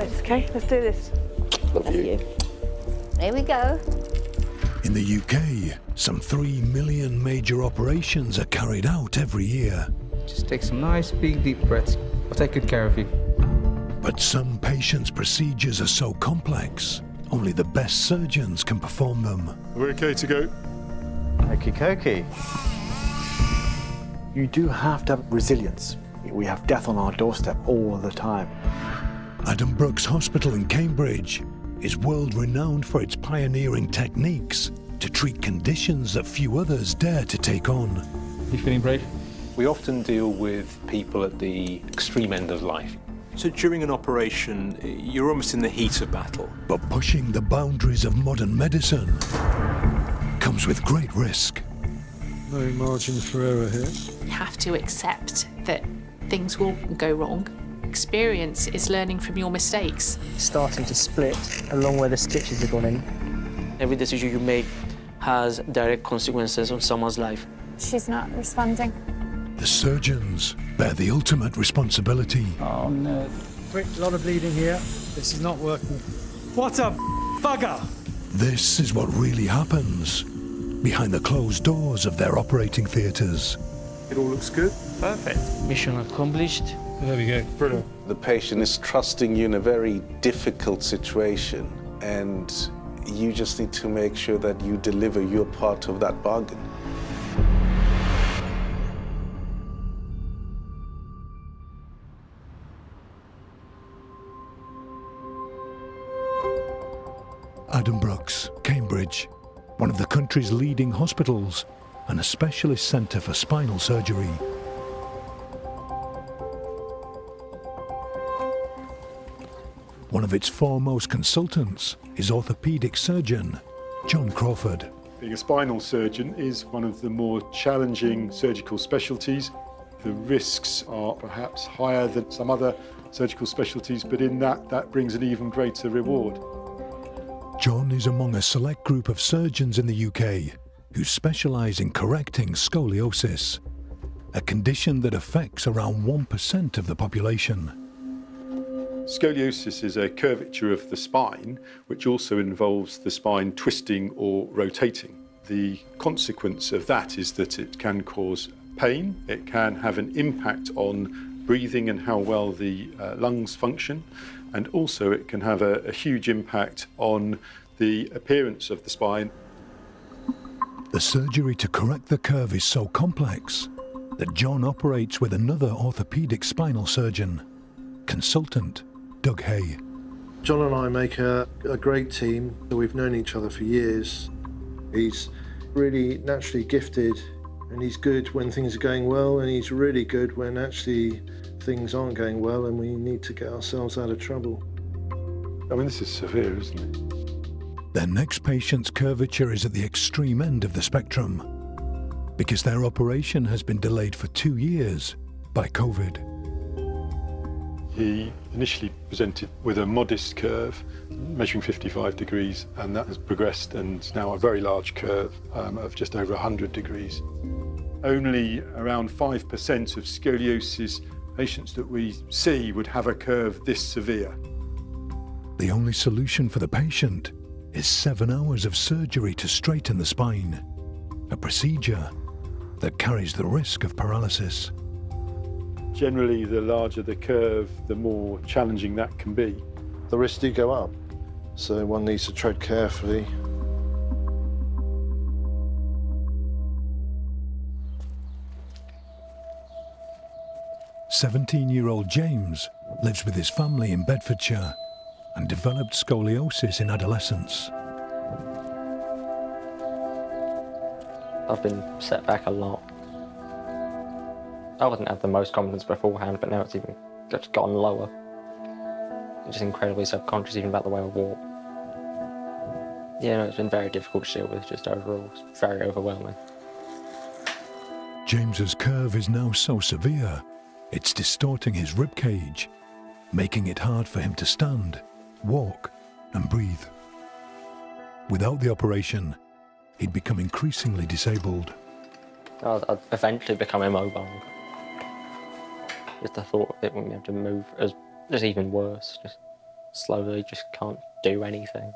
this, okay? Let's do this. Love you. There we go. In the UK, some 3 million major operations are carried out every year. Just take some nice, big, deep breaths. I'll take good care of you. But some patients' procedures are so complex, only the best surgeons can perform them. We're okay to go. Okie dokie. You do have to have resilience. We have death on our doorstep all the time. Addenbrooke's hospital in Cambridge is world-renowned for its pioneering techniques to treat conditions that few others dare to take on. You feeling brave? We often deal with people at the extreme end of life. So during an operation, you're almost in the heat of battle. But pushing the boundaries of modern medicine comes with great risk. No margin for error here. You have to accept that things will go wrong. Experience is learning from your mistakes. Starting to split along where the stitches have gone in. Every decision you make has direct consequences on someone's life. She's not responding. The surgeons bear the ultimate responsibility. Oh no. Quick, a lot of bleeding here. This is not working. What a bugger! This is what really happens behind the closed doors of their operating theatres. It all looks good. Perfect. Mission accomplished. There we go. Brilliant. The patient is trusting you in a very difficult situation, and you just need to make sure that you deliver your part of that bargain. Addenbrooke's, Cambridge, one of the country's leading hospitals and a specialist centre for spinal surgery. One of its foremost consultants is orthopaedic surgeon John Crawford. Being a spinal surgeon is one of the more challenging surgical specialties. The risks are perhaps higher than some other surgical specialties, but in that brings an even greater reward. John is among a select group of surgeons in the UK who specialise in correcting scoliosis, a condition that affects around 1% of the population. Scoliosis is a curvature of the spine, which also involves the spine twisting or rotating. The consequence of that is that it can cause pain, it can have an impact on breathing and how well the lungs function, and also it can have a huge impact on the appearance of the spine. The surgery to correct the curve is so complex that John operates with another orthopaedic spinal surgeon, consultant Doug Hay. John and I make a great team. We've known each other for years. He's really naturally gifted, and he's good when things are going well, and he's really good when actually things aren't going well and we need to get ourselves out of trouble. I mean, this is severe, isn't it? Their next patient's curvature is at the extreme end of the spectrum because their operation has been delayed for 2 years by COVID. He initially presented with a modest curve, measuring 55 degrees, and that has progressed and is now a very large curve of just over 100 degrees. Only around 5% of scoliosis patients that we see would have a curve this severe. The only solution for the patient is 7 hours of surgery to straighten the spine, a procedure that carries the risk of paralysis. Generally, the larger the curve, the more challenging that can be. The risks do go up, so one needs to tread carefully. "17-year-old James lives with his family in Bedfordshire and developed scoliosis in adolescence. I've been set back a lot. I wasn't had the most confidence beforehand, but now it's even just gotten lower. I'm just incredibly self-conscious even about the way I walk. Yeah, no, it's been very difficult to deal with just overall. It's very overwhelming. James's curve is now so severe, it's distorting his rib cage, making it hard for him to stand, walk, and breathe. Without the operation, he'd become increasingly disabled. I'd eventually become immobile. Just the thought of it when we have to move is just even worse. Just slowly just can't do anything.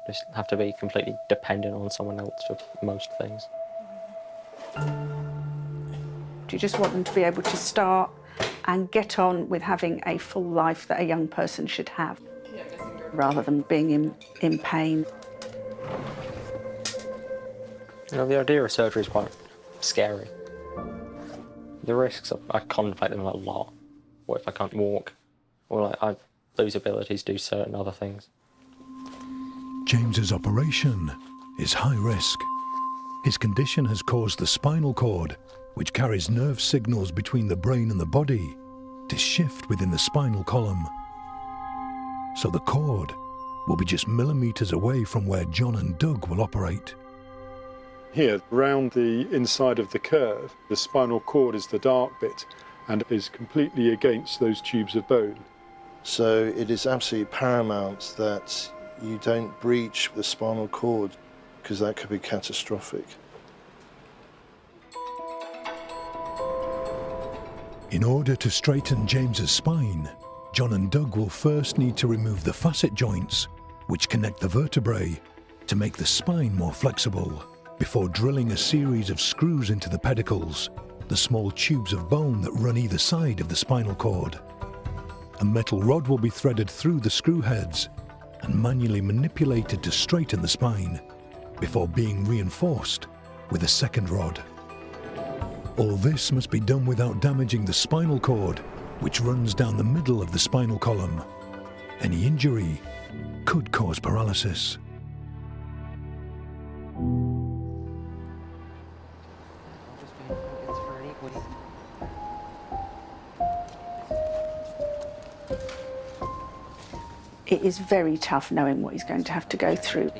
Just have to be completely dependent on someone else for most things. Do you just want them to be able to start and get on with having a full life that a young person should have, rather than being in pain? You know, the idea of surgery is quite scary. The risks, I contemplate them a lot. What if I can't walk? Or I lose abilities to do certain other things. James's operation is high risk. His condition has caused the spinal cord, which carries nerve signals between the brain and the body, to shift within the spinal column. So the cord will be just millimeters away from where John and Doug will operate. Here, around the inside of the curve, the spinal cord is the dark bit and is completely against those tubes of bone. So it is absolutely paramount that you don't breach the spinal cord, because that could be catastrophic. In order to straighten James's spine, John and Doug will first need to remove the facet joints, which connect the vertebrae, to make the spine more flexible, before drilling a series of screws into the pedicles, the small tubes of bone that run either side of the spinal cord. A metal rod will be threaded through the screw heads and manually manipulated to straighten the spine, before being reinforced with a second rod. All this must be done without damaging the spinal cord, which runs down the middle of the spinal column. Any injury could cause paralysis. It is very tough knowing what he's going to have to go through.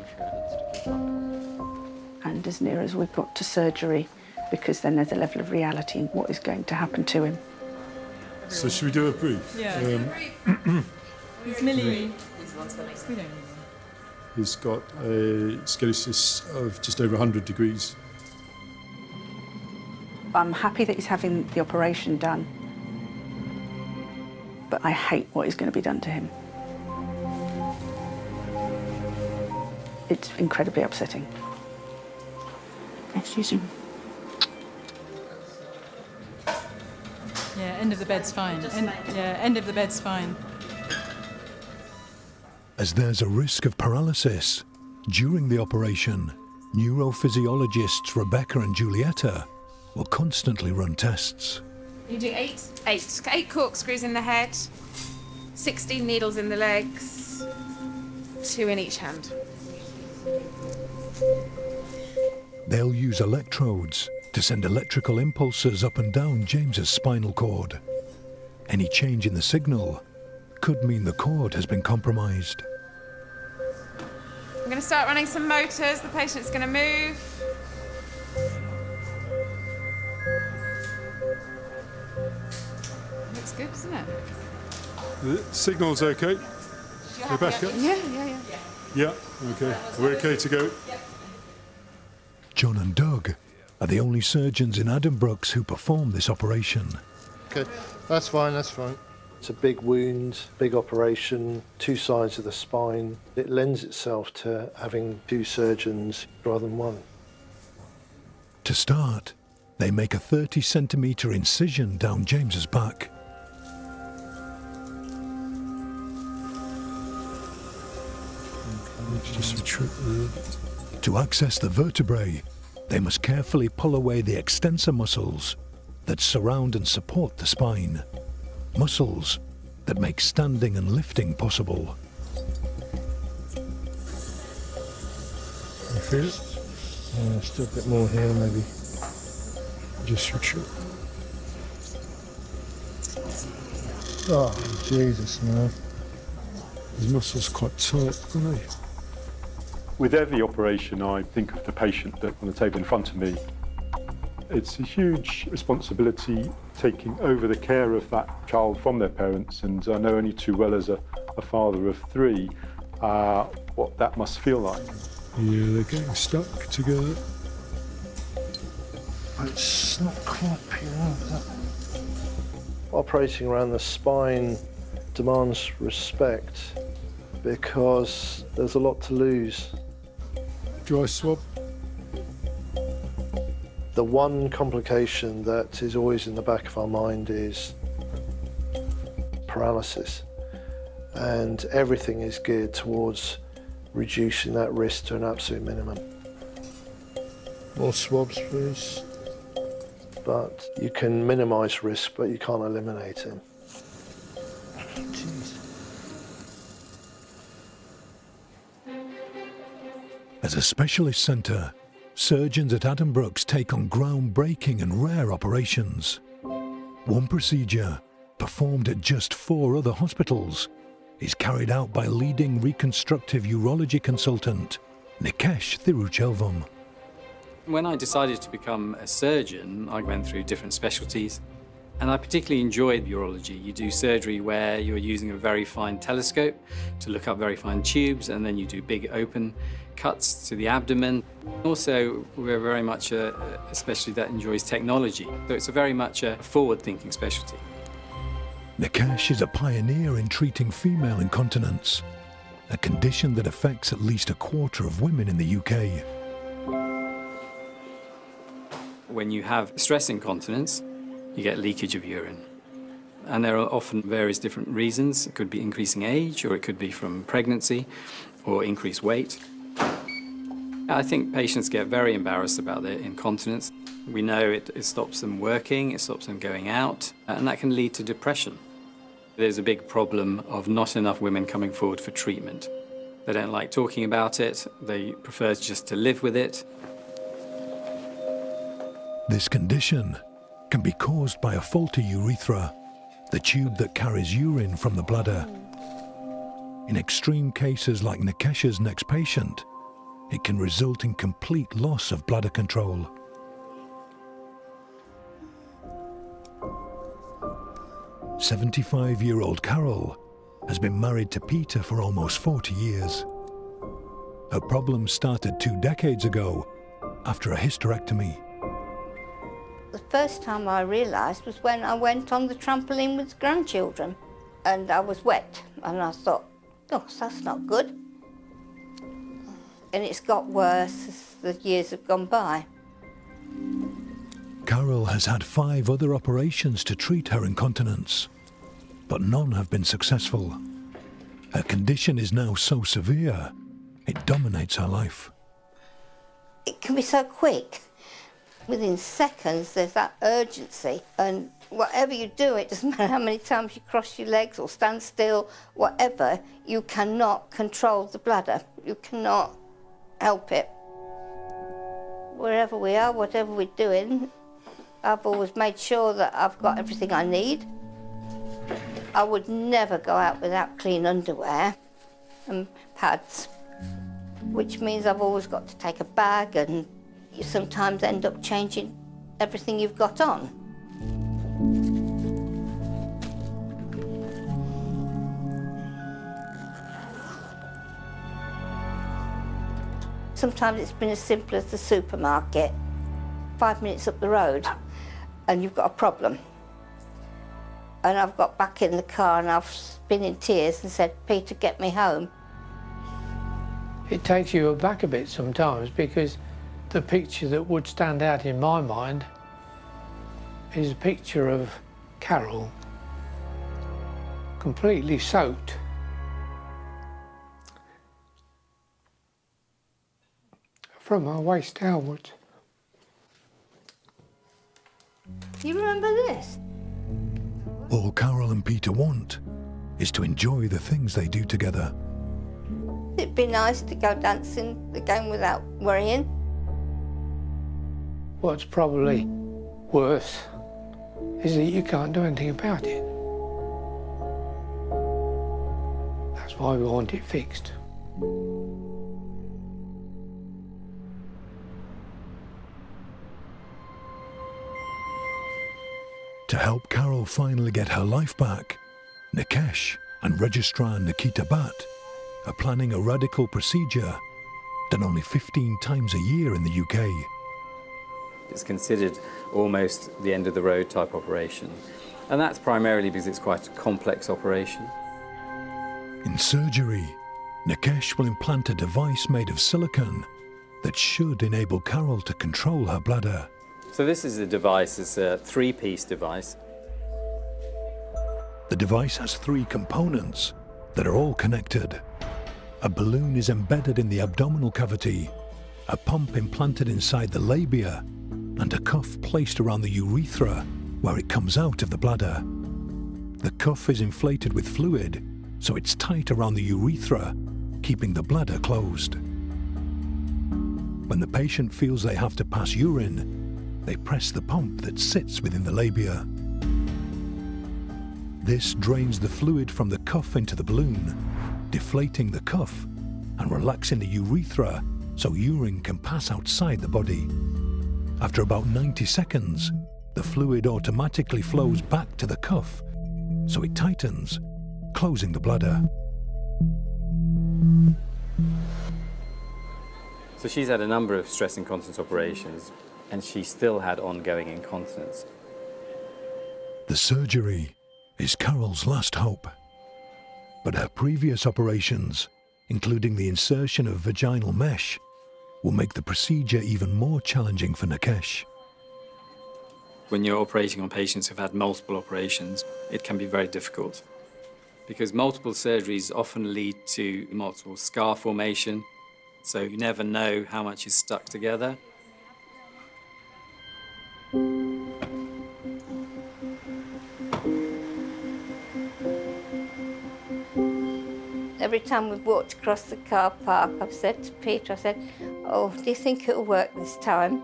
And as near as we've got to surgery, because then there's a level of reality in what is going to happen to him. So should we do a brief? Yeah. It's Millie. He's got a scoliosis of just over 100 degrees. I'm happy that he's having the operation done, but I hate what is going to be done to him. It's incredibly upsetting. Excuse me. Yeah, end of the bed's fine. End of the bed's fine. As there's a risk of paralysis, during the operation, neurophysiologists Rebecca and Julieta will constantly run tests. You do eight corkscrews in the head, 16 needles in the legs, 2 in each hand. They'll use electrodes to send electrical impulses up and down James's spinal cord. Any change in the signal could mean the cord has been compromised. I'm going to start running some motors. The patient's going to move. Looks good, doesn't it? The signal's okay? Rebecca? Yeah. Yeah, okay. We're okay to go? John and Doug are the only surgeons in Addenbrooke's who perform this operation. Okay, that's fine, that's fine. It's a big wound, big operation, 2 sides of the spine. It lends itself to having 2 surgeons rather than 1. To start, they make a 30-centimetre incision down James's back. To access the vertebrae, they must carefully pull away the extensor muscles that surround and support the spine. Muscles that make standing and lifting possible. You feel it? Still a bit more here, maybe. Just retreat. Oh, Jesus, man. His muscles quite tight, aren't they? With every operation, I think of the patient that on the table in front of me. It's a huge responsibility taking over the care of that child from their parents, and I know only too well as a father of 3 what that must feel like. Yeah, they're getting stuck together. It's not quite pure. Operating around the spine demands respect. because there's a lot to lose. Dry swab. The one complication that is always in the back of our mind is paralysis, and everything is geared towards reducing that risk to an absolute minimum. More swabs, please. But you can minimise risk, but you can't eliminate it. Jeez. As a specialist centre, surgeons at Addenbrooke's take on groundbreaking and rare operations. One procedure, performed at just 4 other hospitals, is carried out by leading reconstructive urology consultant Nikesh Thiruchelvam. When I decided to become a surgeon, I went through different specialties, and I particularly enjoyed urology. You do surgery where you're using a very fine telescope to look up very fine tubes, and then you do big open cuts to the abdomen. Also, we're very much a specialty that enjoys technology, so it's very much a forward-thinking specialty. Nikesh is a pioneer in treating female incontinence, a condition that affects at least 1/4 of women in the UK. When you have stress incontinence, you get leakage of urine. And there are often various different reasons. It could be increasing age, or it could be from pregnancy, or increased weight. I think patients get very embarrassed about their incontinence. We know it stops them working, it stops them going out, and that can lead to depression. There's a big problem of not enough women coming forward for treatment. They don't like talking about it, they prefer just to live with it. This condition can be caused by a faulty urethra, the tube that carries urine from the bladder. In extreme cases like Nikesh's next patient, it can result in complete loss of bladder control. "75-year-old Carol has been married to Peter for almost 40 years. Her problems started 2 decades ago after a hysterectomy. The first time I realised was when I went on the trampoline with the grandchildren, and I was wet, and I thought, oh, that's not good. And it's got worse as the years have gone by. Carol has had 5 other operations to treat her incontinence, but none have been successful. Her condition is now so severe, it dominates her life. It can be so quick. Within seconds, there's that urgency, and whatever you do, it doesn't matter how many times you cross your legs or stand still, whatever, you cannot control the bladder. You cannot help it. Wherever we are, whatever we're doing, I've always made sure that I've got everything I need. I would never go out without clean underwear and pads, which means I've always got to take a bag, and you sometimes end up changing everything you've got on. Sometimes it's been as simple as the supermarket, 5 minutes up the road, and you've got a problem. And I've got back in the car and I've been in tears and said, Peter, get me home. It takes you aback a bit sometimes, because the picture that would stand out in my mind is a picture of Carol, completely soaked. From her waist downwards. You remember this? All Carol and Peter want is to enjoy the things they do together. It'd be nice to go dancing again without worrying. What's probably worse is that you can't do anything about it. That's why we want it fixed. To help Carol finally get her life back, Nikesh and Registrar Nikita Bhatt are planning a radical procedure done only 15 times a year in the UK. It's considered almost the end of the road type operation. And that's primarily because it's quite a complex operation. In surgery, Nikesh will implant a device made of silicone that should enable Carol to control her bladder. So this is a device, it's a 3-piece device. The device has 3 components that are all connected. A balloon is embedded in the abdominal cavity, a pump implanted inside the labia, and a cuff placed around the urethra where it comes out of the bladder. The cuff is inflated with fluid, so it's tight around the urethra, keeping the bladder closed. When the patient feels they have to pass urine, they press the pump that sits within the labia. This drains the fluid from the cuff into the balloon, deflating the cuff and relaxing the urethra so urine can pass outside the body. After about 90 seconds, the fluid automatically flows back to the cuff, so it tightens, closing the bladder. So she's had a number of stress incontinence operations, and she still had ongoing incontinence. The surgery is Carol's last hope. But her previous operations, including the insertion of vaginal mesh, will make the procedure even more challenging for Nikesh. When you're operating on patients who've had multiple operations, it can be very difficult because multiple surgeries often lead to multiple scar formation, so you never know how much is stuck together. Every time we've walked across the car park, I've said to Peter, I said, oh, do you think it'll work this time?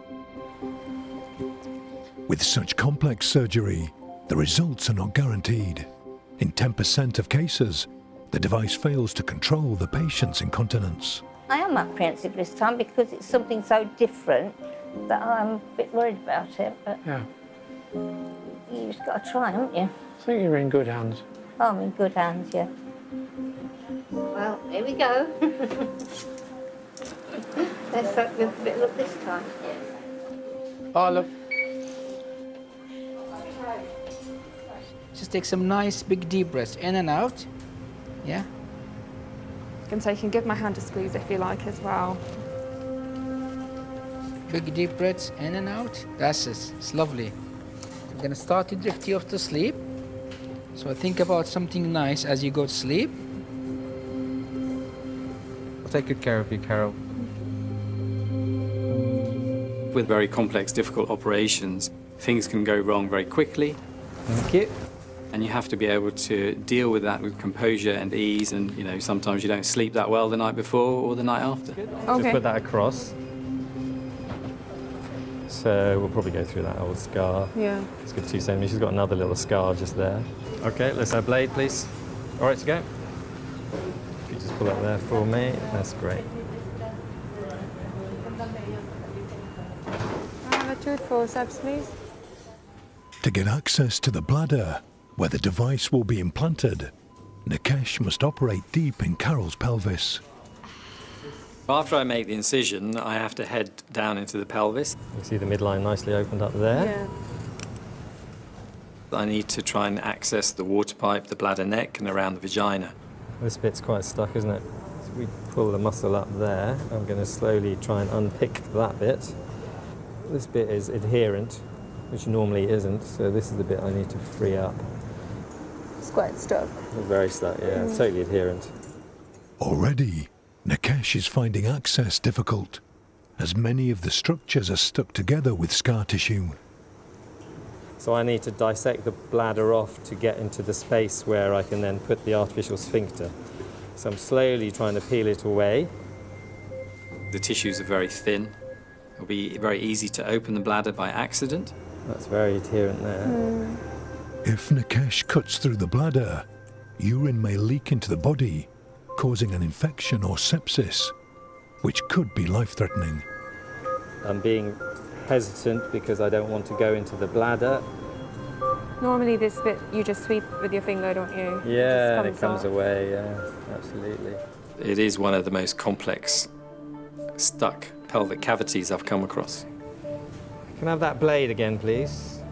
With such complex surgery, the results are not guaranteed. In 10% of cases, the device fails to control the patient's incontinence. I am apprehensive this time because it's something so different that I'm a bit worried about it, but Yeah. you just got to try, haven't you? I think you're in good hands. Oh, I'm in good hands, yeah. Well, here we go. Let's hope we have a bit of luck this time. Oh, look. Just take some nice big deep breaths in and out. Yeah. And so you can give my hand a squeeze if you like as well. Big deep breaths in and out. That's it. It's lovely. I'm gonna start to drift you off to sleep. So think about something nice as you go to sleep. I'll take good care of you, Carol. With very complex, difficult operations, things can go wrong very quickly. Thank you. And you have to be able to deal with that with composure and ease. And, you know, sometimes you don't sleep that well the night before or the night after. Okay. Just put that across. So we'll probably go through that old scar. Yeah. It's good 2 centimeters. She's got another little scar just there. Okay, let's have blade, please. All right to go. If you just pull up there for me, that's great. I have a tooth forceps, please. To get access to the bladder, where the device will be implanted, Nikesh must operate deep in Carol's pelvis. After I make the incision, I have to head down into the pelvis. You can see the midline nicely opened up there. I need to try and access the water pipe, the bladder neck, and around the vagina. This bit's quite stuck, isn't it? So we pull the muscle up there. I'm going to slowly try and unpick that bit. This bit is adherent, which normally isn't, so this is the bit I need to free up. It's quite stuck. It's very stuck, yeah, it's totally adherent. Already, Nikesh is finding access difficult, as many of the structures are stuck together with scar tissue. So I need to dissect the bladder off to get into the space where I can then put the artificial sphincter. So I'm slowly trying to peel it away. The tissues are very thin. It'll be very easy to open the bladder by accident. That's very adherent there. If Nikesh cuts through the bladder, urine may leak into the body, causing an infection or sepsis, which could be life-threatening. I'm being hesitant because I don't want to go into the bladder. Normally this bit you just sweep with your finger, don't you? Yeah, and it just comes off. away, yeah, absolutely. It is one of the most complex stuck pelvic cavities I've come across. Can I have that blade again, please?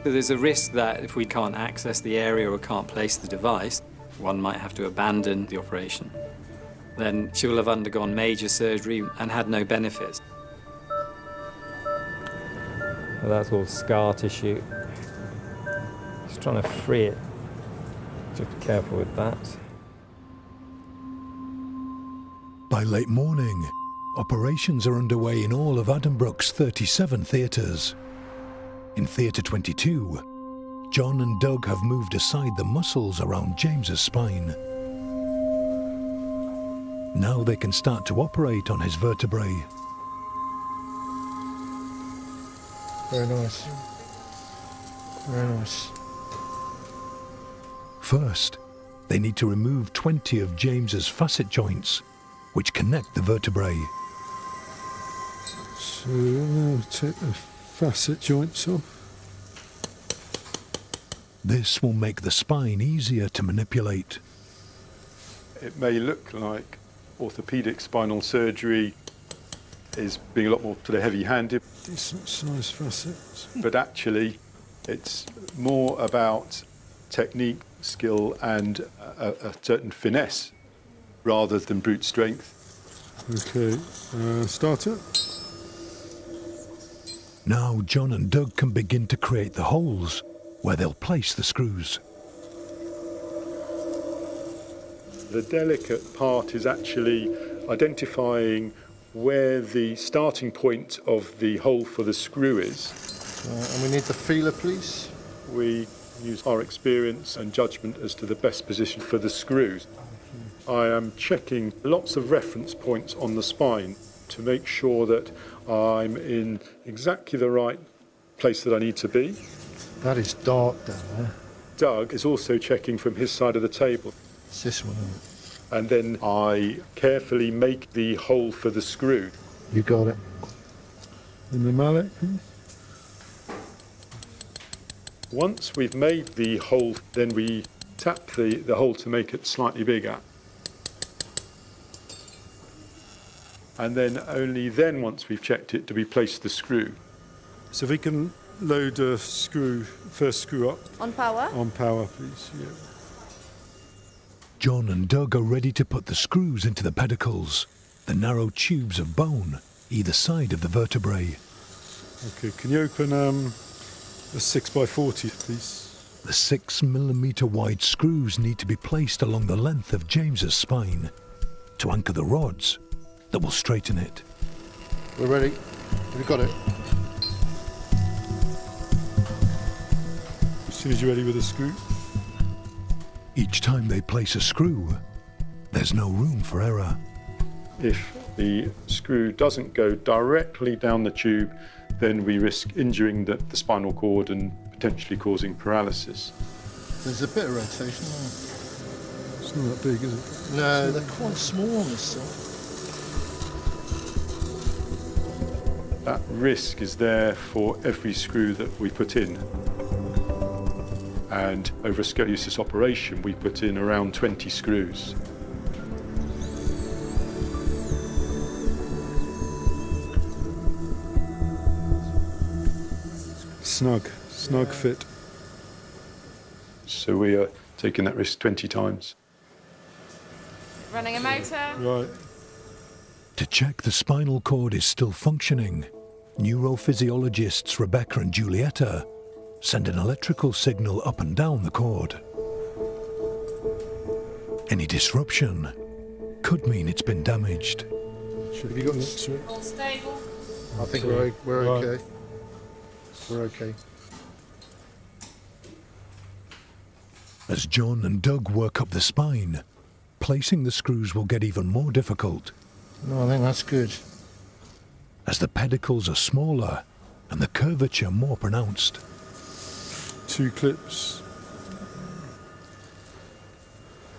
So there's a risk that if we can't access the area or can't place the device, One might have to abandon the operation. Then she will have undergone major surgery and had no benefits. Well, that's all scar tissue. Just trying to free it. Just be careful with that. By late morning, operations are underway in all of Addenbrooke's 37 theatres. In Theatre 22, John and Doug have moved aside the muscles around James's spine. Now they can start to operate on his vertebrae. Very nice. Very nice. First, they need to remove 20 of James's facet joints, which connect the vertebrae. So now take the facet joints off. This will make the spine easier to manipulate. It may look like orthopaedic spinal surgery is being a lot more sort of heavy-handed. Decent sized facets. But actually, it's more about technique, skill, and a certain finesse rather than brute strength. Okay, start it. Now John and Doug can begin to create the holes where they'll place the screws. The delicate part is actually identifying where the starting point of the hole for the screw is. And we need the feeler, please. We use our experience and judgment as to the best position for the screws. I am checking lots of reference points on the spine to make sure that I'm in exactly the right place that I need to be. That is dark down there. Doug is also checking from his side of the table. It's this one, isn't it? And then I carefully make the hole for the screw. You got it. And the mallet, please. Once we've made the hole, then we tap the hole to make it slightly bigger. And then only then, once we've checked it, do we place the screw. So if we can load a screw, first screw up. On power? On power, please, yeah. John and Doug are ready to put the screws into the pedicles, the narrow tubes of bone either side of the vertebrae. Okay, can you open a 6x40, please? The 6mm wide screws need to be placed along the length of James's spine to anchor the rods that will straighten it. We're ready. We've got it. As soon as you're ready with the screw. Each time they place a screw, there's no room for error. If the screw doesn't go directly down the tube, then we risk injuring the spinal cord and potentially causing paralysis. There's a bit of rotation. It's not that big, is it? No, they're quite small on this side. That risk is there for every screw that we put in. And over a scoliosis operation, we put in around 20 screws. Snug fit. So we are taking that risk 20 times. Running a motor. Right. To check the spinal cord is still functioning, neurophysiologists Rebecca and Giulietta send an electrical signal up and down the cord. Any disruption could mean it's been damaged. Have you got next to it? All stable. I think we're okay. We're okay. As John and Doug work up the spine, placing the screws will get even more difficult. No, I think that's good. As the pedicles are smaller and the curvature more pronounced. 2 clips.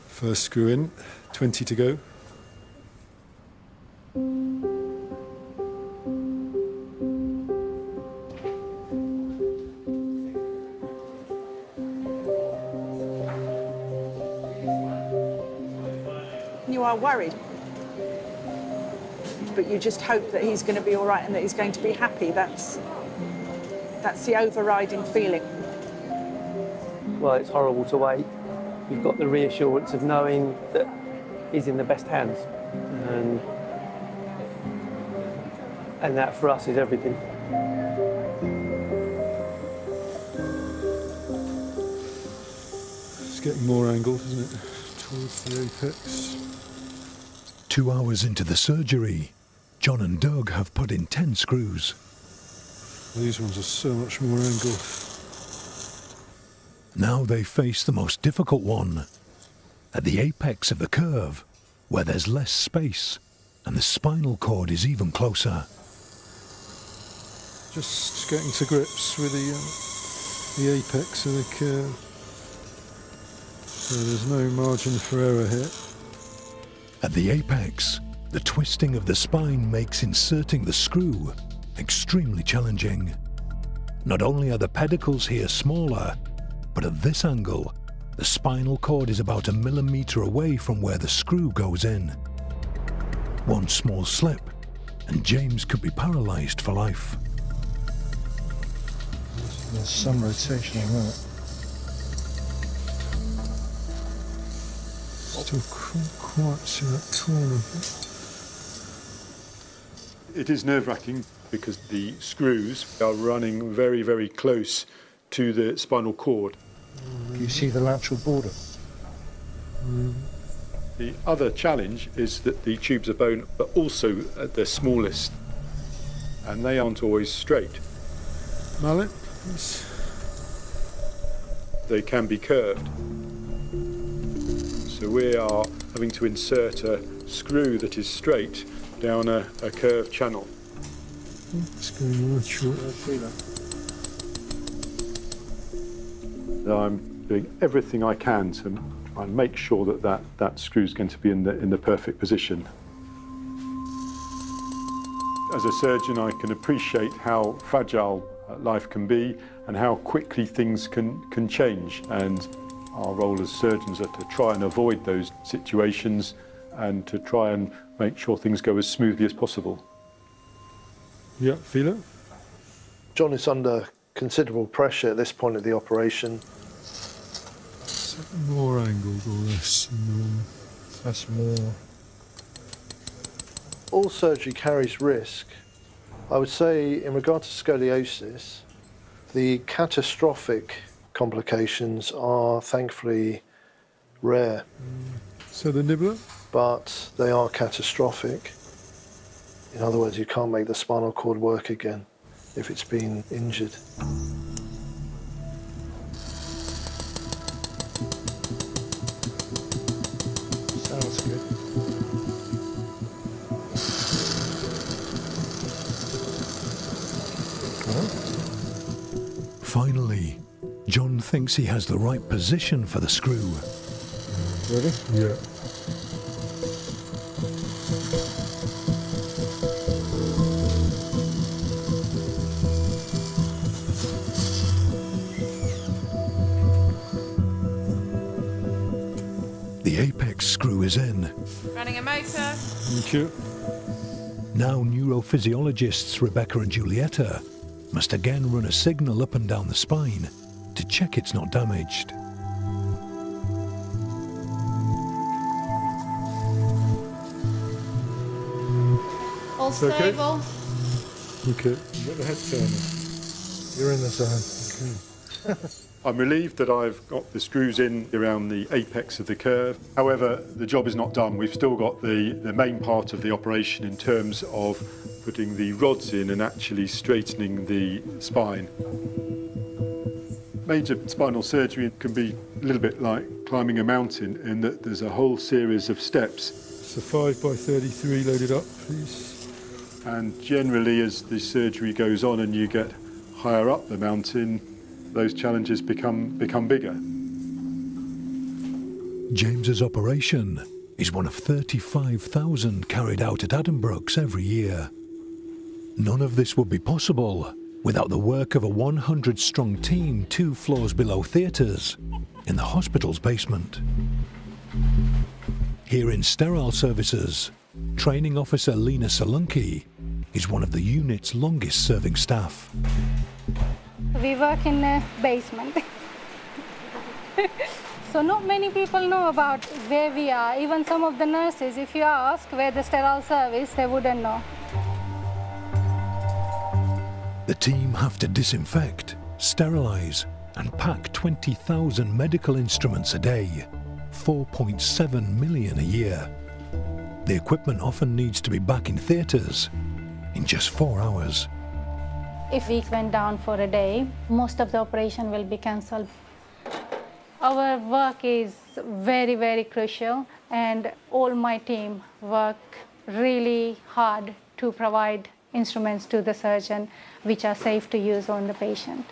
First screw in, 20 to go. You are worried, but you just hope that he's going to be all right and that he's going to be happy. That's the overriding feeling. Well, it's horrible to wait. You've got the reassurance of knowing that he's in the best hands. And that for us is everything. It's getting more angled, isn't it? Towards the apex. 2 hours into the surgery, John and Doug have put in 10 screws. These ones are so much more angled. Now they face the most difficult one, at the apex of the curve, where there's less space and the spinal cord is even closer. Just getting to grips with the apex of the curve. So there's no margin for error here. At the apex, the twisting of the spine makes inserting the screw extremely challenging. Not only are the pedicles here smaller, but at this angle, the spinal cord is about 1 millimetre away from where the screw goes in. One small slip, and James could be paralysed for life. There's some rotation on that. Still can't quite see that corner. It is nerve-wracking because the screws are running very, very close to the spinal cord. You see the lateral border? The other challenge is that the tubes of bone are also at their smallest, and they aren't always straight. Mallet? They can be curved. So we are having to insert a screw that is straight down a curved channel. It's going right short. I'm doing everything I can to try and make sure that screw is going to be in the perfect position. As a surgeon, I can appreciate how fragile life can be and how quickly things can change. And our role as surgeons are to try and avoid those situations and to try and make sure things go as smoothly as possible. Yeah, feel it? John is under considerable pressure at this point of the operation. Is that more angled or less? That's more. All surgery carries risk. I would say in regard to scoliosis, the catastrophic complications are thankfully rare. So the nibbler? But they are catastrophic. In other words, you can't make the spinal cord work again if it's been injured. Sounds good. Finally, John thinks he has the right position for the screw. Ready? Yeah. The apex screw is in. Running a motor. Thank you. Now neurophysiologists Rebecca and Julieta must again run a signal up and down the spine to check it's not damaged. All stable. Okay. You got the head turning. You're in the zone. Okay. I'm relieved that I've got the screws in around the apex of the curve. However, the job is not done. We've still got the main part of the operation in terms of putting the rods in and actually straightening the spine. Major spinal surgery can be a little bit like climbing a mountain in that there's a whole series of steps. So 5x33 loaded up, please. And generally, as the surgery goes on and you get higher up the mountain, those challenges become bigger. James's operation is one of 35,000 carried out at Addenbrooke's every year. None of this would be possible without the work of a 100-strong team 2 floors below theatres in the hospital's basement. Here in Sterile Services, Training Officer Lena Salunki is one of the unit's longest-serving staff. We work in the basement. So not many people know about where we are. Even some of the nurses, if you ask where the sterile service, they wouldn't know. The team have to disinfect, sterilise and pack 20,000 medical instruments a day, 4.7 million a year. The equipment often needs to be back in theatres in just 4 hours. If we went down for a day, most of the operation will be cancelled. Our work is very, very crucial, and all my team work really hard to provide instruments to the surgeon which are safe to use on the patient.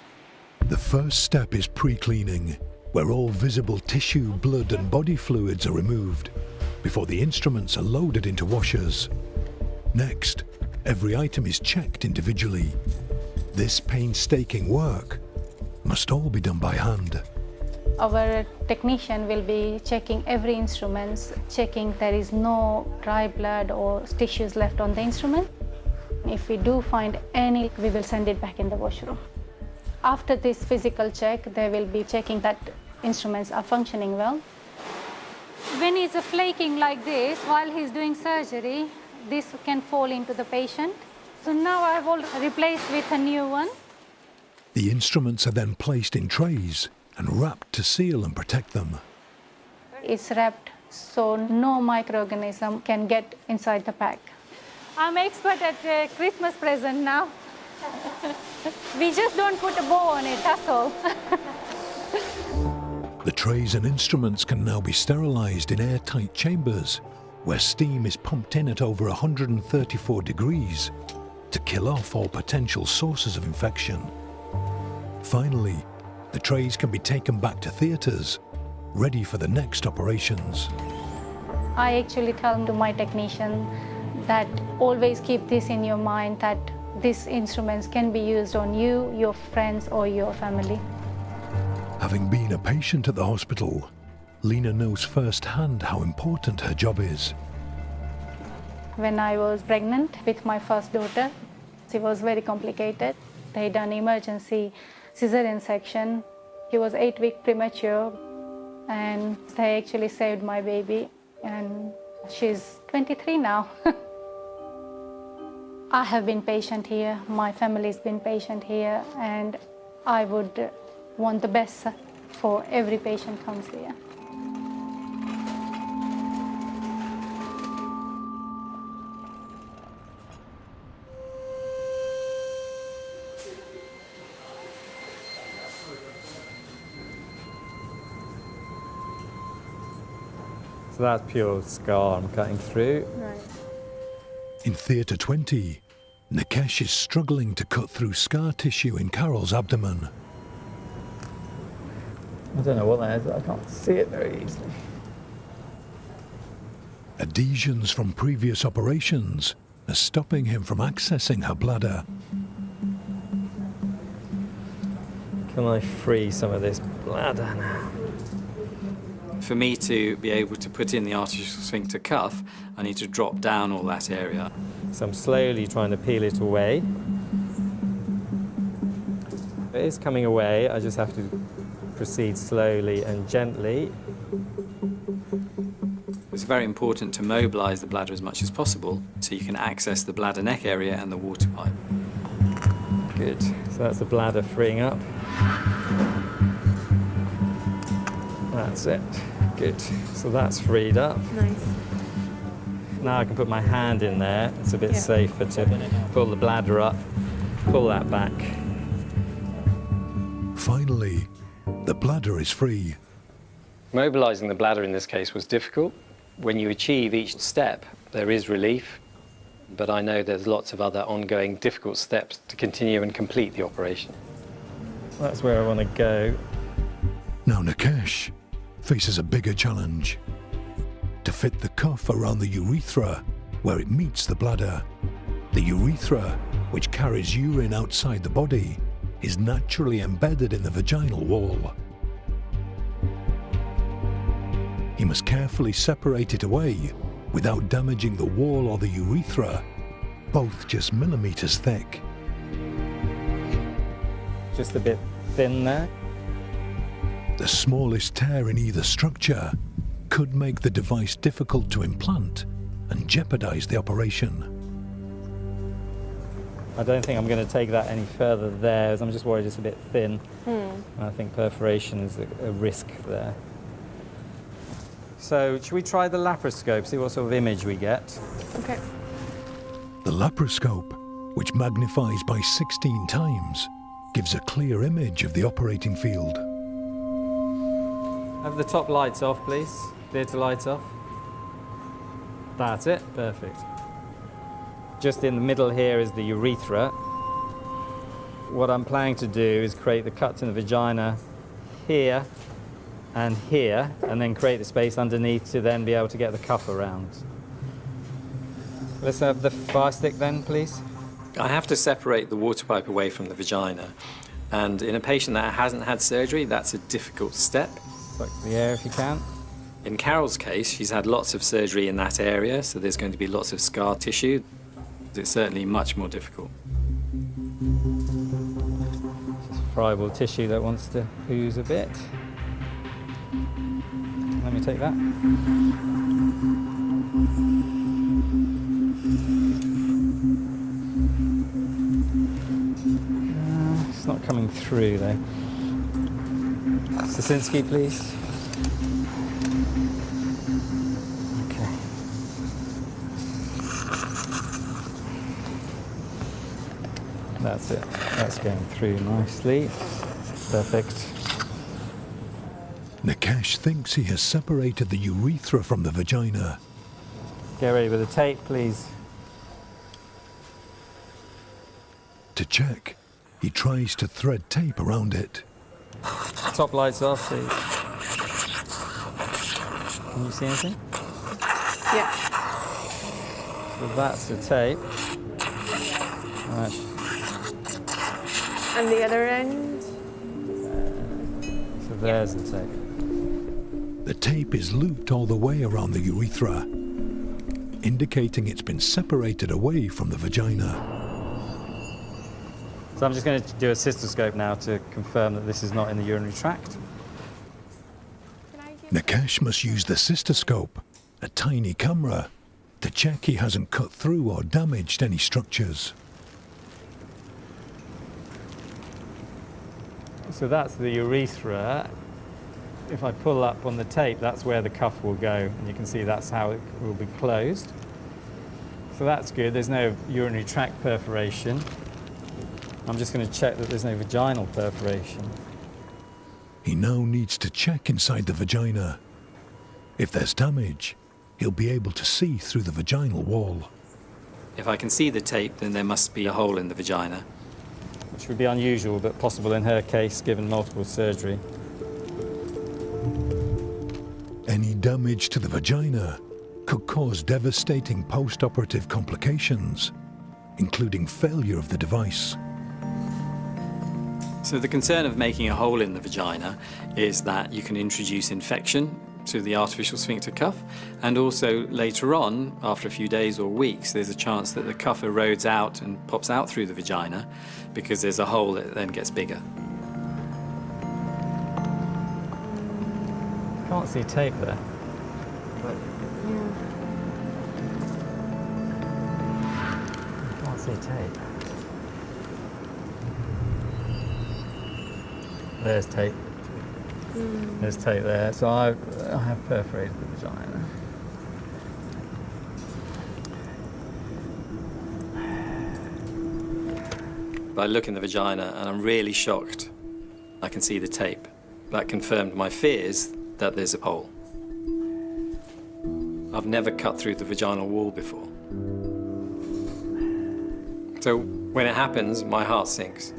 The first step is pre-cleaning, where all visible tissue, blood and body fluids are removed before the instruments are loaded into washers. Next, every item is checked individually. This painstaking work must all be done by hand. Our technician will be checking every instrument, checking there is no dry blood or tissues left on the instrument. If we do find any, we will send it back in the washroom. After this physical check, they will be checking that instruments are functioning well. When he's flaking like this, while he's doing surgery, this can fall into the patient. So now I've all replaced with a new one. The instruments are then placed in trays and wrapped to seal and protect them. It's wrapped so no microorganism can get inside the pack. I'm expert at Christmas present now. We just don't put a bow on it, that's all. The trays and instruments can now be sterilised in airtight chambers where steam is pumped in at over 134 degrees to kill off all potential sources of infection. Finally, the trays can be taken back to theatres, ready for the next operations. I actually tell to my technician that always keep this in your mind, that these instruments can be used on you, your friends or your family. Having been a patient at the hospital, Lena knows firsthand how important her job is. When I was pregnant with my first daughter, it was very complicated. They done emergency cesarean section. He was 8 weeks premature, and they actually saved my baby, and she's 23 now. I have been patient here, my family's been patient here, and I would want the best for every patient comes here. So that's pure scar I'm cutting through. Right. In Theatre 20, Nikesh is struggling to cut through scar tissue in Carol's abdomen. I don't know what that is, I can't see it very easily. Adhesions from previous operations are stopping him from accessing her bladder. Can I free some of this bladder now? For me to be able to put in the artificial sphincter cuff, I need to drop down all that area. So I'm slowly trying to peel it away. It is coming away, I just have to proceed slowly and gently. It's very important to mobilise the bladder as much as possible so you can access the bladder neck area and the water pipe. Good, so that's the bladder freeing up. That's it, good. So that's freed up. Nice. Now I can put my hand in there. It's a bit safer to pull the bladder up, pull that back. Finally, the bladder is free. Mobilising the bladder in this case was difficult. When you achieve each step, there is relief, but I know there's lots of other ongoing difficult steps to continue and complete the operation. That's where I want to go. Now Nikesh faces a bigger challenge. To fit the cuff around the urethra where it meets the bladder. The urethra, which carries urine outside the body, is naturally embedded in the vaginal wall. He must carefully separate it away without damaging the wall or the urethra, both just millimeters thick. Just a bit thin there. The smallest tear in either structure could make the device difficult to implant and jeopardize the operation. I don't think I'm going to take that any further there, as I'm just worried it's a bit thin. And I think perforation is a risk there. So, should we try the laparoscope, see what sort of image we get? Okay. The laparoscope, which magnifies by 16 times, gives a clear image of the operating field. Have the top lights off, please. Clear to lights off. That's it, perfect. Just in the middle here is the urethra. What I'm planning to do is create the cuts in the vagina here, and then create the space underneath to then be able to get the cuff around. Let's have the fire stick then, please. I have to separate the water pipe away from the vagina, and in a patient that hasn't had surgery, that's a difficult step. Suck the air if you can. In Carol's case, she's had lots of surgery in that area, so there's going to be lots of scar tissue. It's certainly much more difficult. Just friable tissue that wants to ooze a bit. Let me take that. It's not coming through though. Stasinski, please. Okay. That's it. That's going through nicely. Perfect. Nikesh thinks he has separated the urethra from the vagina. Get ready with the tape, please. To check, he tries to thread tape around it. Top lights off, please. Can you see anything? Yeah. So that's the tape. Right. And the other end? So there's the tape. The tape is looped all the way around the urethra, indicating it's been separated away from the vagina. So I'm just going to do a cystoscope now to confirm that this is not in the urinary tract. Nikesh must use the cystoscope, a tiny camera, to check he hasn't cut through or damaged any structures. So that's the urethra. If I pull up on the tape, that's where the cuff will go, and you can see that's how it will be closed. So that's good. There's no urinary tract perforation. I'm just going to check that there's no vaginal perforation. He now needs to check inside the vagina. If there's damage, he'll be able to see through the vaginal wall. If I can see the tape, then there must be a hole in the vagina. Which would be unusual, but possible in her case, given multiple surgery. Any damage to the vagina could cause devastating post-operative complications, including failure of the device. So the concern of making a hole in the vagina is that you can introduce infection to the artificial sphincter cuff, and also later on, after a few days or weeks, there's a chance that the cuff erodes out and pops out through the vagina because there's a hole that then gets bigger. Can't see tape there. Can't see tape. There's tape. There's tape there. So I have perforated the vagina. I look in the vagina and I'm really shocked. I can see the tape. That confirmed my fears that there's a hole. I've never cut through the vaginal wall before. So when it happens, my heart sinks.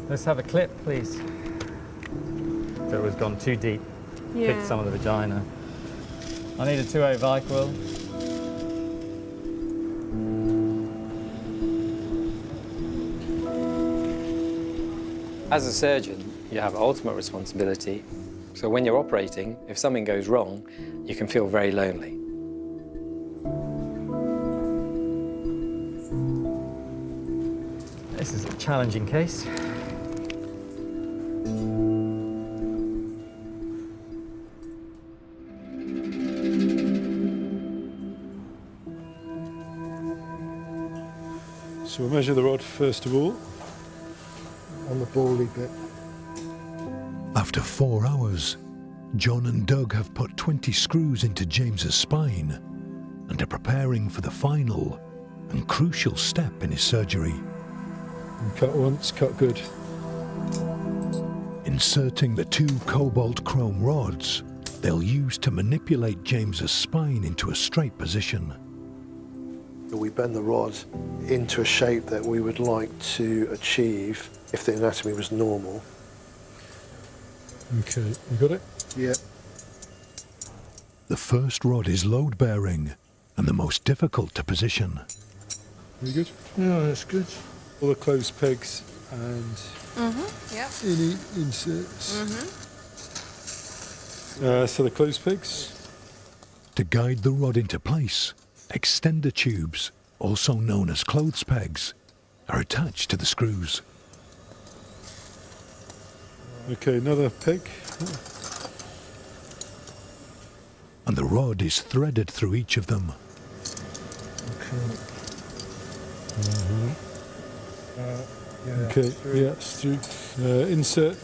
Let's have a clip, please. So it was gone too deep. Yeah. Picked some of the vagina. I need a 2-0 Vicryl. As a surgeon, you have ultimate responsibility. So when you're operating, if something goes wrong, you can feel very lonely. This is a challenging case. So we'll measure the rod first of all. On the bally bit. After 4 hours, John and Doug have put 20 screws into James's spine and are preparing for the final and crucial step in his surgery. And cut once, cut good. Inserting the 2 cobalt chrome rods they'll use to manipulate James's spine into a straight position. We bend the rod into a shape that we would like to achieve if the anatomy was normal. Okay, you got it? Yeah. The first rod is load-bearing and the most difficult to position. Very good? Yeah, that's good. All the closed pegs and Yep. any inserts. So the closed pegs. To guide the rod into place, extender tubes, also known as clothes pegs, are attached to the screws. Okay, another peg. And the rod is threaded through each of them. Okay, yeah, it's through. Insert.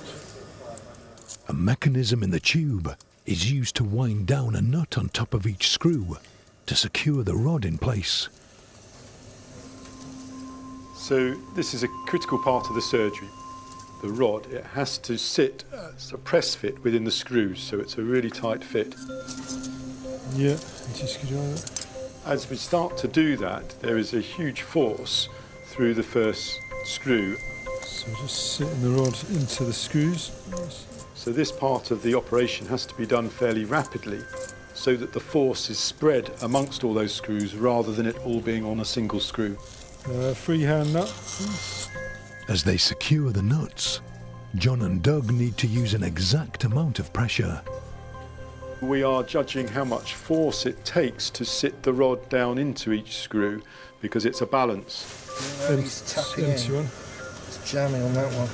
A mechanism in the tube is used to wind down a nut on top of each screw to secure the rod in place. So this is a critical part of the surgery. The rod, it has to sit as a press fit within the screws, so it's a really tight fit. Yeah, just get on it. As we start to do that, there is a huge force through the first screw. So just sitting the rod into the screws. So this part of the operation has to be done fairly rapidly so that the force is spread amongst all those screws rather than it all being on a single screw. Freehand nut. As they secure the nuts, John and Doug need to use an exact amount of pressure. We are judging how much force it takes to sit the rod down into each screw because it's a balance. He's tapping in. It's jamming on that one.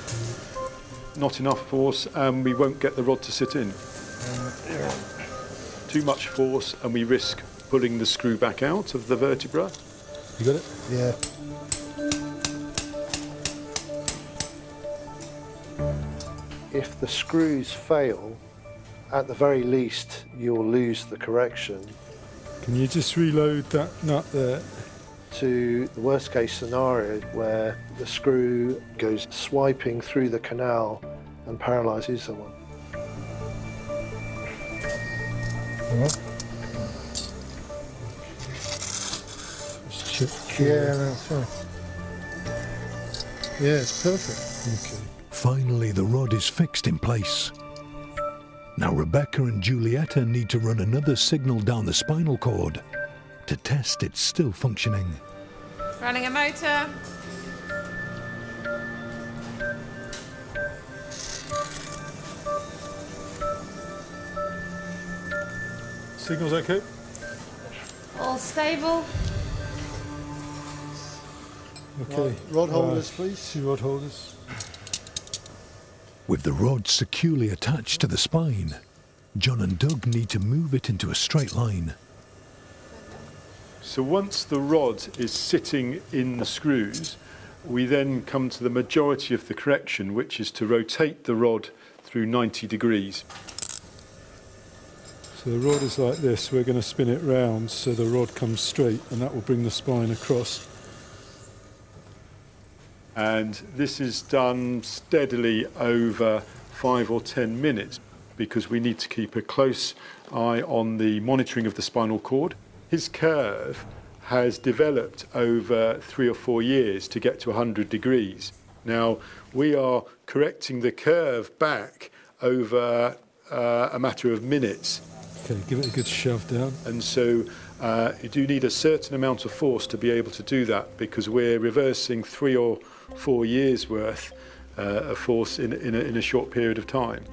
Not enough force and we won't get the rod to sit in. Too much force and we risk pulling the screw back out of the vertebra. You got it? Yeah. If the screws fail, at the very least, you'll lose the correction. Can you just reload that nut there? To the worst case scenario where the screw goes swiping through the canal and paralyses someone. Yeah, that's right. Yeah, it's perfect. Okay. Finally, the rod is fixed in place. Now Rebecca and Julietta need to run another signal down the spinal cord to test it's still functioning. Running a motor. Signal's okay? All stable. Okay. Rod holders, please. 2 rod holders. With the rod securely attached to the spine, John and Doug need to move it into a straight line. So once the rod is sitting in the screws, we then come to the majority of the correction, which is to rotate the rod through 90 degrees. So the rod is like this. We're going to spin it round so the rod comes straight, and that will bring the spine across. And this is done steadily over 5 or 10 minutes because we need to keep a close eye on the monitoring of the spinal cord. His curve has developed over 3 or 4 years to get to 100 degrees. Now, we are correcting the curve back over a matter of minutes. Okay, give it a good shove down. And so you do need a certain amount of force to be able to do that because we're reversing 3 or 4 years worth of force in a short period of time.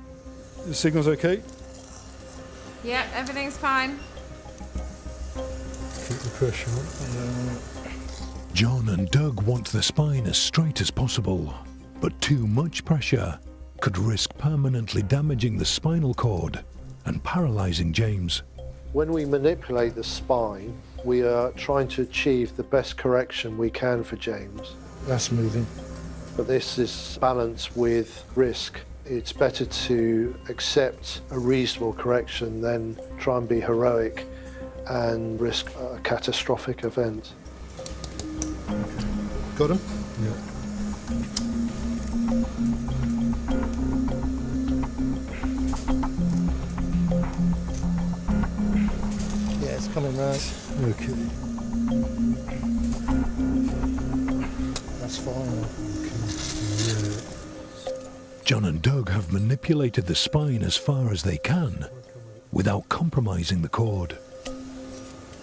The signal's okay? Yep, everything's fine. Keep the pressure on. John and Doug want the spine as straight as possible, but too much pressure could risk permanently damaging the spinal cord and paralysing James. When we manipulate the spine, We are trying to achieve the best correction we can for James. That's moving. But this is balanced with risk. It's better to accept a reasonable correction than try and be heroic and risk a catastrophic event. Got him? Yeah. Yeah, it's coming round. Okay. That's fine. John and Doug have manipulated the spine as far as they can without compromising the cord.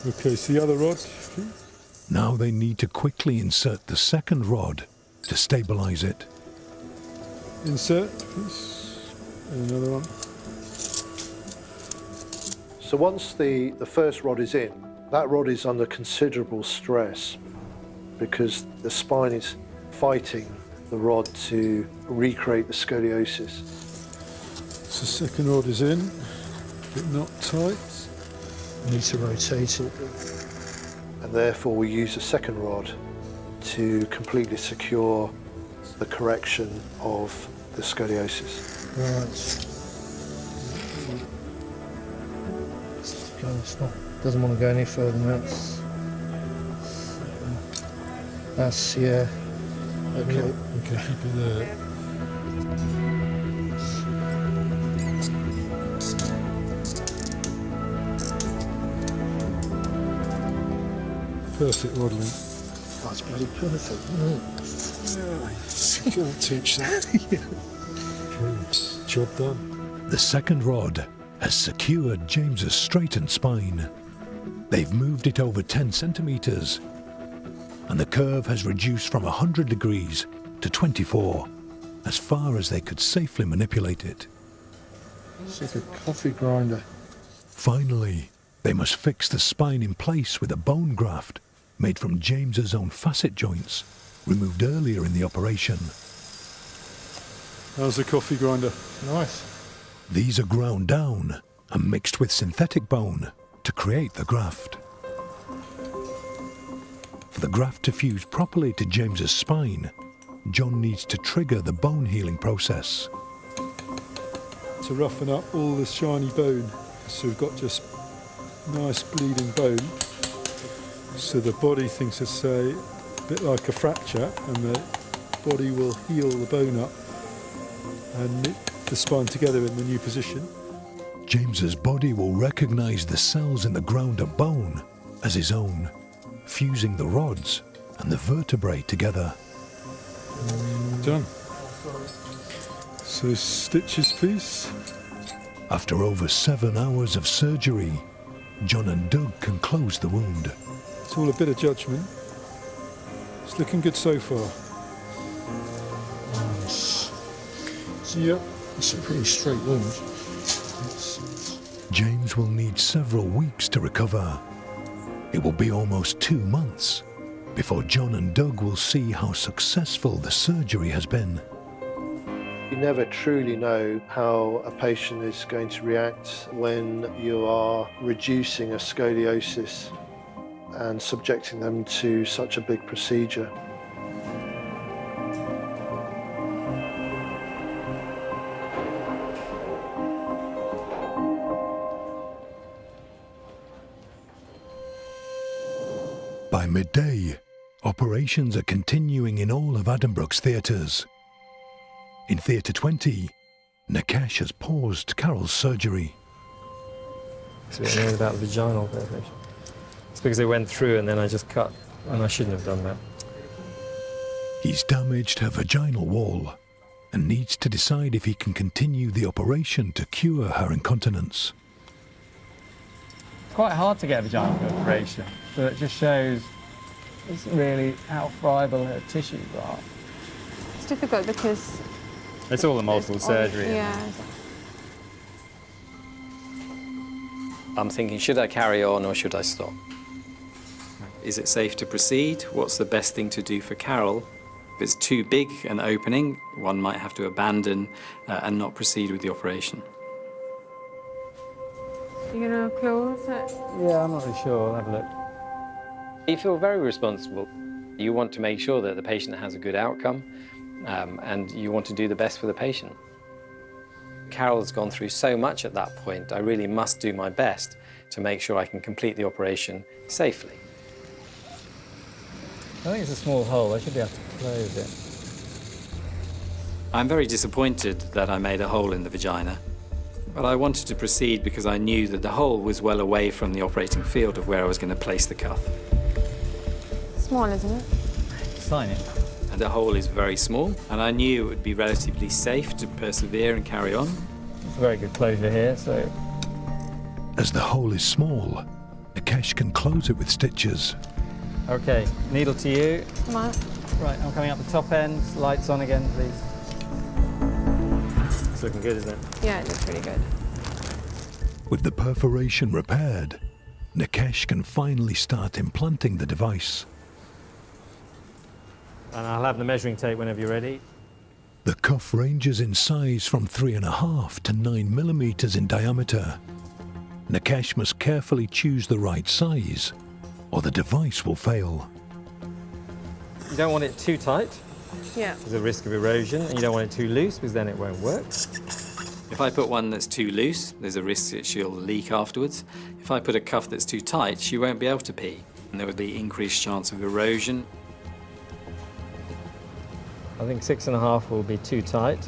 Okay, so the other rod, please. Now they need to quickly insert the second rod to stabilize it. Insert, please. And another one. So once the first rod is in, that rod is under considerable stress because the spine is fighting the rod to recreate the scoliosis. So second rod is in, but not tight. Need to rotate it. And therefore we use the second rod to completely secure the correction of the scoliosis. Right. Doesn't want to go any further than that. That's, yeah. Okay. Okay, keep it there. Perfect rod length. That's bloody perfect, isn't it? Yeah, you can't teach that. Okay, job done. The second rod has secured James's straightened spine. They've moved it over 10 centimeters, and the curve has reduced from 100 degrees to 24, as far as they could safely manipulate it. It's like a coffee grinder. Finally, they must fix the spine in place with a bone graft made from James's own facet joints, removed earlier in the operation. How's the coffee grinder? Nice. These are ground down and mixed with synthetic bone to create the graft. For the graft to fuse properly to James's spine, John needs to trigger the bone healing process. To roughen up all the shiny bone, so we've got just nice bleeding bone. So the body thinks it's a bit like a fracture, and the body will heal the bone up and knit the spine together in the new position. James's body will recognize the cells in the ground-up bone as his own, fusing the rods and the vertebrae together. Done. So stitches, please. After over 7 hours of surgery, John and Doug can close the wound. It's all a bit of judgment. It's looking good so far. Nice. So yeah, it's a pretty straight wound. James will need several weeks to recover. It will be almost 2 months before John and Doug will see how successful the surgery has been. You never truly know how a patient is going to react when you are reducing a scoliosis and subjecting them to such a big procedure. By midday, operations are continuing in all of Addenbrooke's theatres. In Theatre 20, Nikesh has paused Carol's surgery. It's a bit annoyed about the vaginal perforation. It's because they went through and then I just cut, and I shouldn't have done that. He's damaged her vaginal wall and needs to decide if he can continue the operation to cure her incontinence. It's quite hard to get a vaginal perforation, but it just shows really how friable her tissues are. It's difficult because it's all the multiple surgery. Yeah. I'm thinking, should I carry on or should I stop? Is it safe to proceed? What's the best thing to do for Carol? If it's too big an opening, one might have to abandon and not proceed with the operation. You're gonna close it? Yeah, I'm not really sure. I'll have a look. You feel very responsible. You want to make sure that the patient has a good outcome, and you want to do the best for the patient. Carol's gone through so much at that point, I really must do my best to make sure I can complete the operation safely. I think it's a small hole. I should be able to close it. I'm very disappointed that I made a hole in the vagina, but I wanted to proceed because I knew that the hole was well away from the operating field of where I was going to place the cuff. Small, isn't it? It's tiny. And the hole is very small, and I knew it would be relatively safe to persevere and carry on. It's a very good closure here, so... As the hole is small, Nikesh can close it with stitches. OK, needle to you. Come on. Right, I'm coming up the top end. Lights on again, please. It's looking good, isn't it? Yeah, it looks pretty good. With the perforation repaired, Nikesh can finally start implanting the device. And I'll have the measuring tape whenever you're ready. The cuff ranges in size from 3.5 to 9 millimeters in diameter. Nikesh must carefully choose the right size, or the device will fail. You don't want it too tight. Yeah. There's a risk of erosion, and you don't want it too loose because then it won't work. If I put one that's too loose, there's a risk that she'll leak afterwards. If I put a cuff that's too tight, she won't be able to pee, and there would be increased chance of erosion. I think 6.5 will be too tight.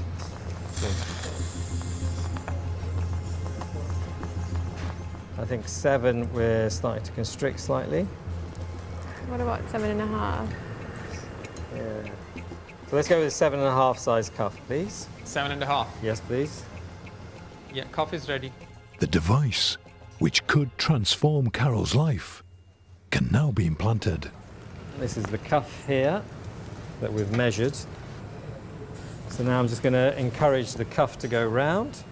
I think 7, we're starting to constrict slightly. What about 7.5? Yeah. So let's go with a 7.5 size cuff, please. 7.5. Yes, please. Yeah, cuff is ready. The device, which could transform Carol's life, can now be implanted. This is the cuff here that we've measured. So now I'm just going to encourage the cuff to go round.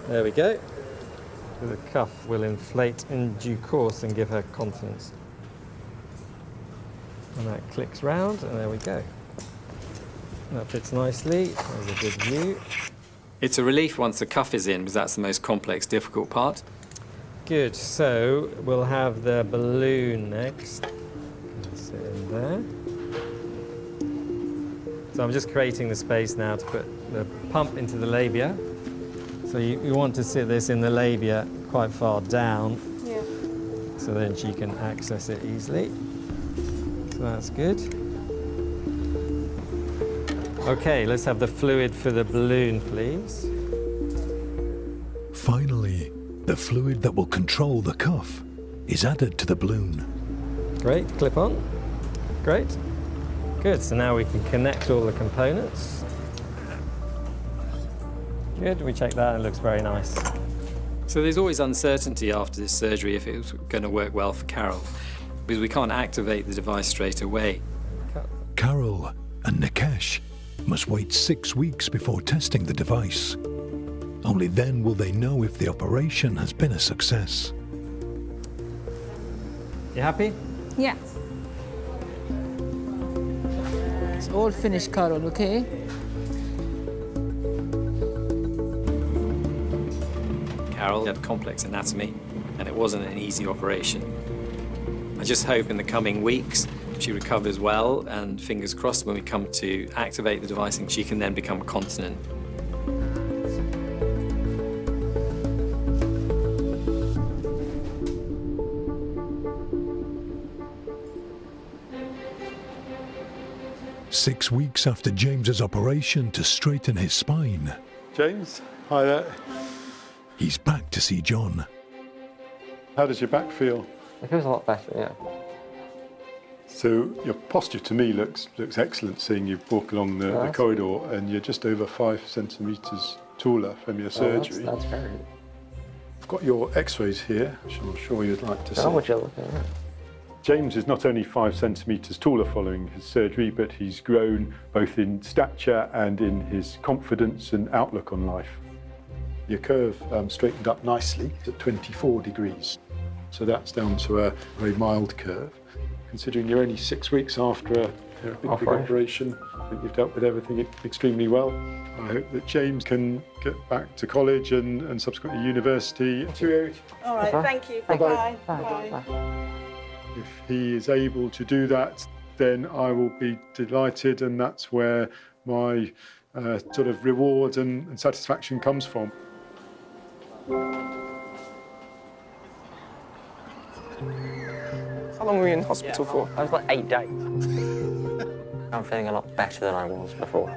There we go. The cuff will inflate in due course and give her confidence. And that clicks round, and there we go. That fits nicely. There's a good view. It's a relief once the cuff is in, because that's the most complex, difficult part. Good. So we'll have the balloon next. Sit in there. So I'm just creating the space now to put the pump into the labia. So you want to sit this in the labia quite far down. Yeah. So then she can access it easily. So that's good. OK, let's have the fluid for the balloon, please. Finally, the fluid that will control the cuff is added to the balloon. Great, clip on. Great. Good, so now we can connect all the components. Good, we check that, it looks very nice. So there's always uncertainty after this surgery if it was going to work well for Carol, because we can't activate the device straight away. Carol and Nikesh must wait 6 weeks before testing the device. Only then will they know if the operation has been a success. You happy? Yes. It's all finished, Carol, okay? Carol had complex anatomy, and it wasn't an easy operation. I just hope in the coming weeks she recovers well, and fingers crossed when we come to activate the device, and she can then become continent. Six weeks after James's operation to straighten his spine, James, hi there. He's back to see John. How does your back feel? It feels a lot better, yeah. So your posture to me looks excellent, seeing you walk along the corridor, and you're just over 5 centimetres taller from your surgery. That's very good. I've got your x-rays here, which I'm sure you'd like to see. How would you look at that? James is not only 5 centimetres taller following his surgery, but he's grown both in stature and in his confidence and outlook on life. Your curve straightened up nicely at 24 degrees. So that's down to a very mild curve. Considering you're only 6 weeks after a big operation, I think you've dealt with everything extremely well. I hope that James can get back to college and subsequently university. All right, thank you. Bye-bye. Bye. If he is able to do that, then I will be delighted, and that's where my sort of reward and satisfaction comes from. How long were you in hospital for? I was like 8 days. I'm feeling a lot better than I was before.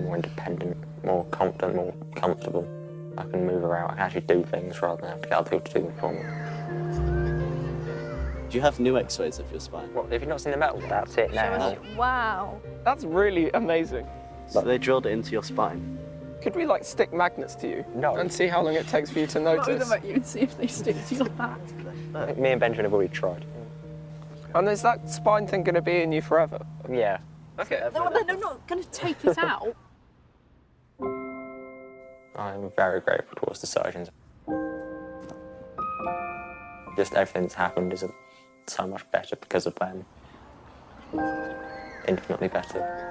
More independent, more confident, more comfortable. I can move around, I can actually do things rather than have to get other people to do them for me. Do you have new x-rays of your spine? What, have you not seen the metal? That's it now. Wow. That's really amazing. So they drilled it into your spine? Could we, like, stick magnets to you? No. And see how long it takes for you to notice? Throw them at you and see if they stick to your back. I think me and Benjamin have already tried. And is that spine thing going to be in you forever? Yeah. Okay. No, they're not going to take it out. I'm very grateful towards the surgeons. Just everything that's happened is so much better because of them. Infinitely better.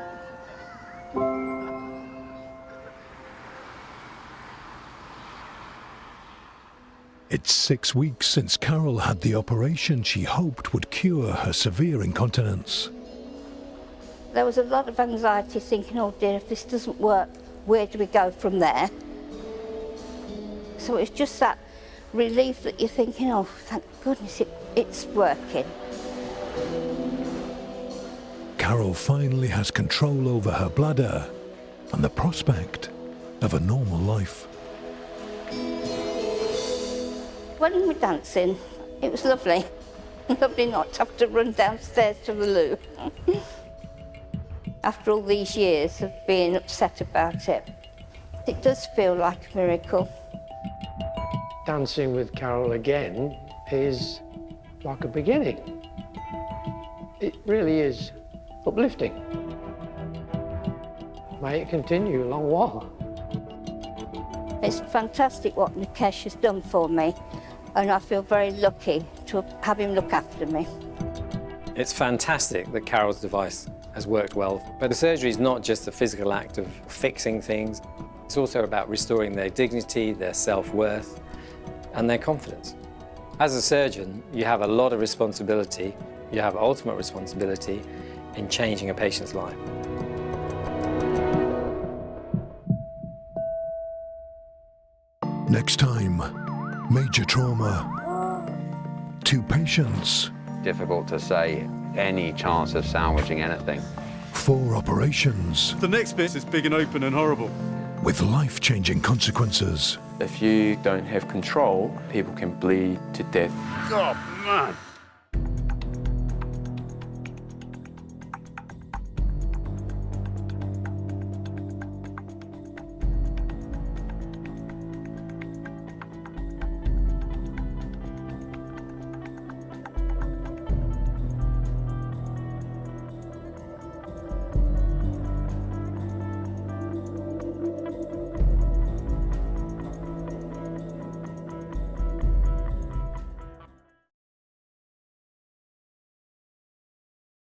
It's 6 weeks since Carol had the operation she hoped would cure her severe incontinence. There was a lot of anxiety thinking, oh dear, if this doesn't work, where do we go from there? So it's just that relief that you're thinking, oh, thank goodness it's working. Carol finally has control over her bladder and the prospect of a normal life. When we were dancing, it was lovely. Lovely not to have to run downstairs to the loo. After all these years of being upset about it, it does feel like a miracle. Dancing with Carol again is like a beginning. It really is uplifting. May it continue a long while. It's fantastic what Nikesh has done for me, and I feel very lucky to have him look after me. It's fantastic that Carol's device has worked well, but the surgery is not just the physical act of fixing things. It's also about restoring their dignity, their self-worth, and their confidence. As a surgeon, you have a lot of responsibility. You have ultimate responsibility in changing a patient's life. Next time, major trauma. 2 patients. Difficult to say any chance of salvaging anything. 4 operations. The next bit is big and open and horrible. With life-changing consequences. If you don't have control, people can bleed to death. Oh, man.